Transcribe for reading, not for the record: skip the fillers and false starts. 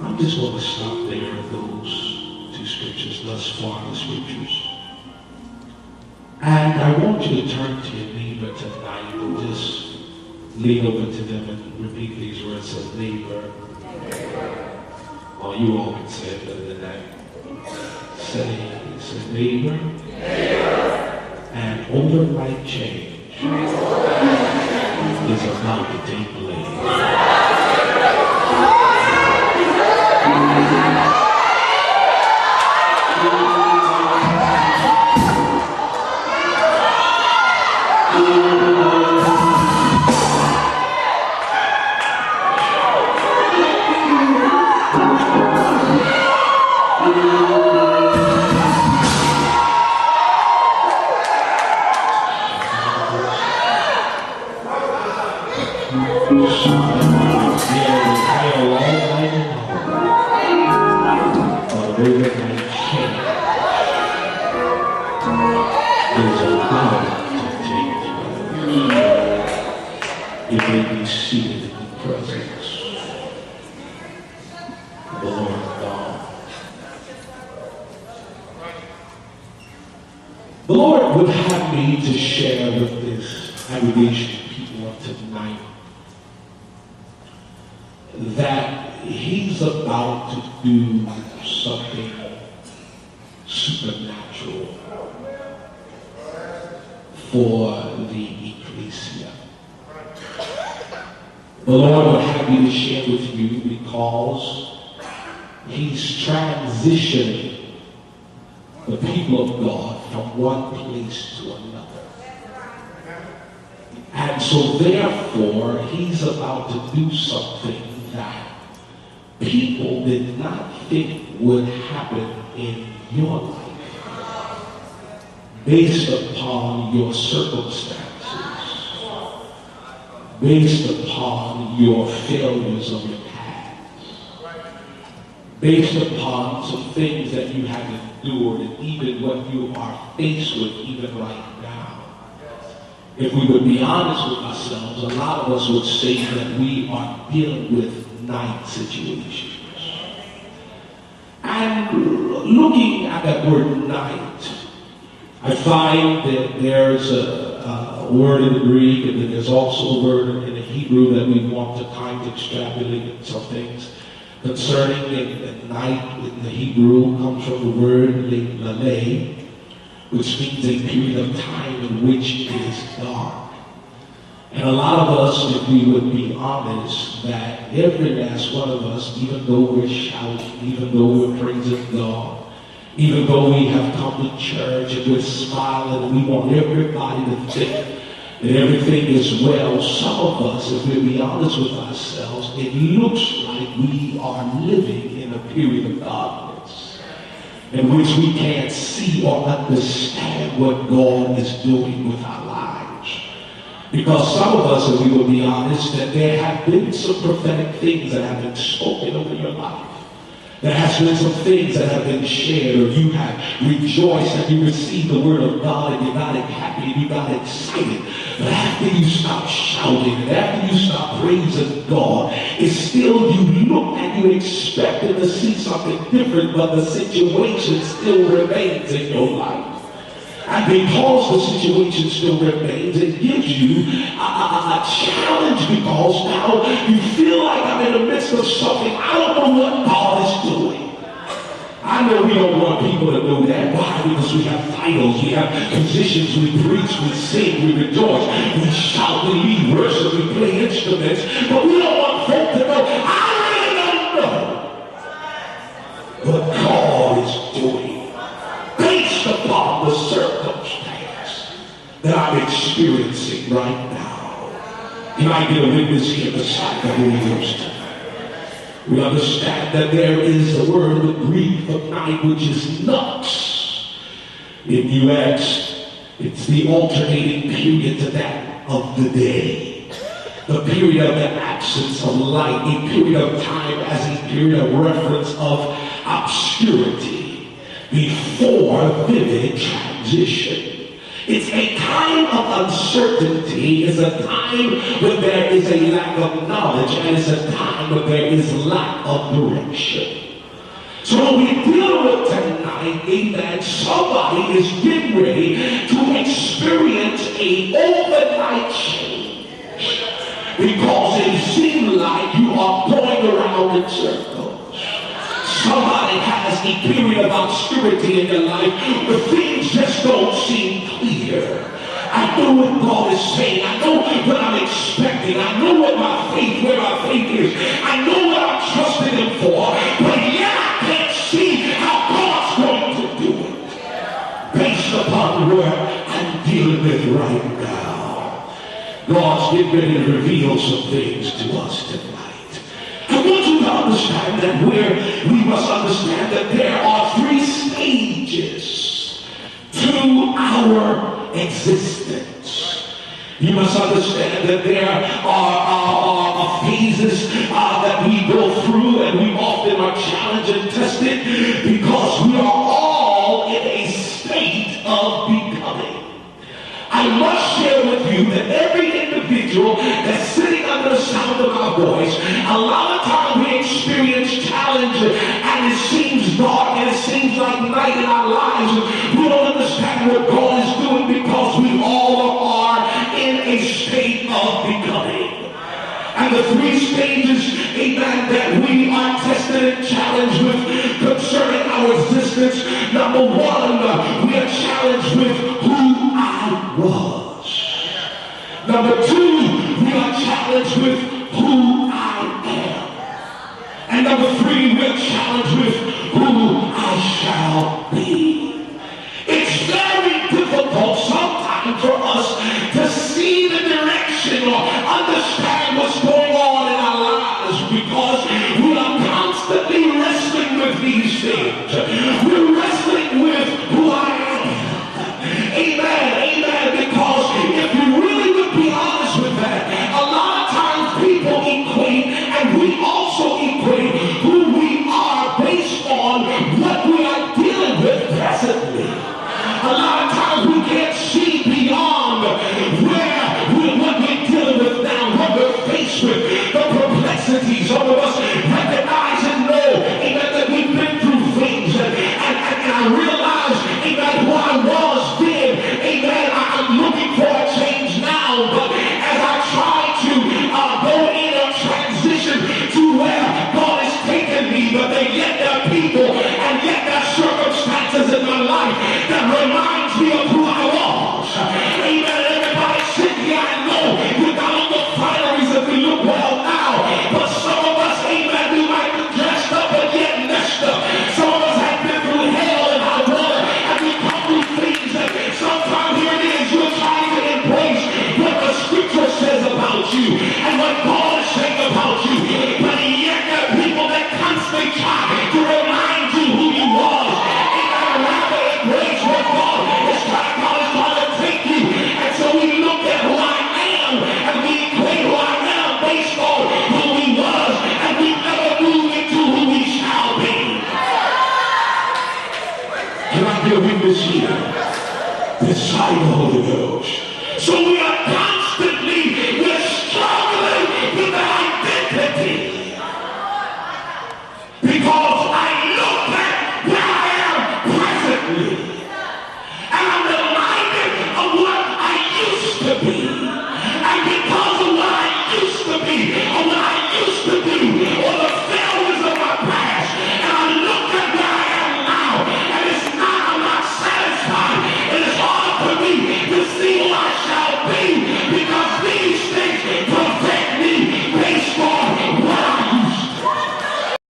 I'm just going to stop there at those two scriptures, thus far the scriptures. And I want you to turn to your neighbor tonight and just lean over to them and repeat these words. Say, neighbor. Oh, you all can say it better than that. Say neighbor. And overnight change is about to take place. You may be seated in the presence of the Lord God. The Lord would have me to share with this congregation of people tonight that He's about to do something supernatural for the ecclesia. The Lord would have me to share with you because He's transitioning the people of God from one place to another. And so therefore, He's about to do something that people did not think would happen in your life based upon your circumstances, based upon your failures of your past, based upon some things that you have endured, and even what you are faced with even right now. If we would be honest with ourselves, a lot of us would say that we are dealing with night situations. And looking at that word night, I find that there's a word in the Greek, and then there's also a word in the Hebrew that we want to kind of extrapolate some things concerning the night in the Hebrew comes from the word laleh, which means a period of time in which it is dark. And a lot of us, if we would be honest, that every last one of us, even though we're shouting, even though we're praising God, even though we have come to church and we're smiling and we want everybody to think that everything is well, some of us, if we'll be honest with ourselves, it looks like we are living in a period of darkness in which we can't see or understand what God is doing with our lives. Because some of us, if we will be honest, that there have been some prophetic things that have been spoken over your life. There has been some things that have been shared, or you have rejoiced and you received the word of God and you got happy and you got excited. But after you stop shouting and after you stop praising God, it's still you look and you expected to see something different, but the situation still remains in your life. And because the situation still remains, it gives you a challenge, because now you feel like I'm in the midst of something. I don't know what God is doing. I know we don't want people to know that. Why? Because we have titles, we have positions, we preach, we sing, we rejoice, we shout, we lead worship, we play instruments, but we don't want folk to know. I really don't know what God is doing based upon the circumstance that I'm experiencing right now. Can I get a witness here beside the Holy Ghost tonight? We understand that there is a word in the Greek for night, which is nux. In UX, it's the alternating period to that of the day. The period of the absence of light, a period of time as a period of reference of obscurity before vivid transition. It's a time of uncertainty. It's a time when there is a lack of knowledge, and it's a time when there is lack of direction. So when we deal with tonight, amen, somebody is getting ready to experience a overnight change because it seems like you are going around in circles. Somebody has a period of obscurity in their life where things just don't seem clear. I know what God is saying. I know what I'm expecting. I know what where my faith is. I know what I'm trusting Him for. But yet I can't see how God's going to do it based upon where I'm dealing with right now. God's getting ready to reveal some things to us tonight. I want you to understand that we must understand that there are 3 stages to our existence. You must understand that there are phases that we go through, and we often are challenged and tested because we are all in a state of becoming. I must share with you that every individual that's sitting under the sound of my voice, a lot of times we experience challenge and it seems dark and it seems like night in our lives. We don't understand what God is doing because we all are in a state of becoming. And the 3 stages, amen, that we are tested and challenged with concerning our existence. Number 1, we are challenged with who I was. Number 2, we are challenged with who I am. And number 3, we are challenged with who I shall be. It's very difficult sometimes for us to see the direction or understand what's going on in our lives because we are constantly wrestling with these things. We're wrestling with who I am. Amen, amen, because if you really would be honest with that, a lot of times people equate, and we also equate who we are based on what we are dealing with presently. A lot of times we can't see beyond what we're dealing with now, what we're faced with, the complexities. Some of us recognize and know, amen, that we've been through things, and I realize, amen, who I was then, amen, I'm looking for a change now, but as I try to go in a transition to where God has taken me, but yet there are people and yet there are circumstances in my life that reminds me of who I was. Amen. Everybody sitting here, I know we got on the fineries if we look well now, but some of us, amen, we might be dressed up but yet messed up. Some of us have been through hell and high water, and we come through things that sometimes here it is, you're trying to embrace what the scripture says about you and what God is saying about you, but yet there are people that constantly try to remind you who you was. Amen. Rather embrace what God is trying to take you. And so we look at who I am and we equate who I am based on who we was, and we never move into who we shall be. Can I be a witness here? Beside the Holy Ghost. So we are we're struggling with the identity. Because I look at where I am presently, and I'm reminded of what I used to be. And because of what I used to be, or what I used to do, or the failures of my past, and I look at where I am now, and I'm not satisfied. It is hard for me to see who I shall be.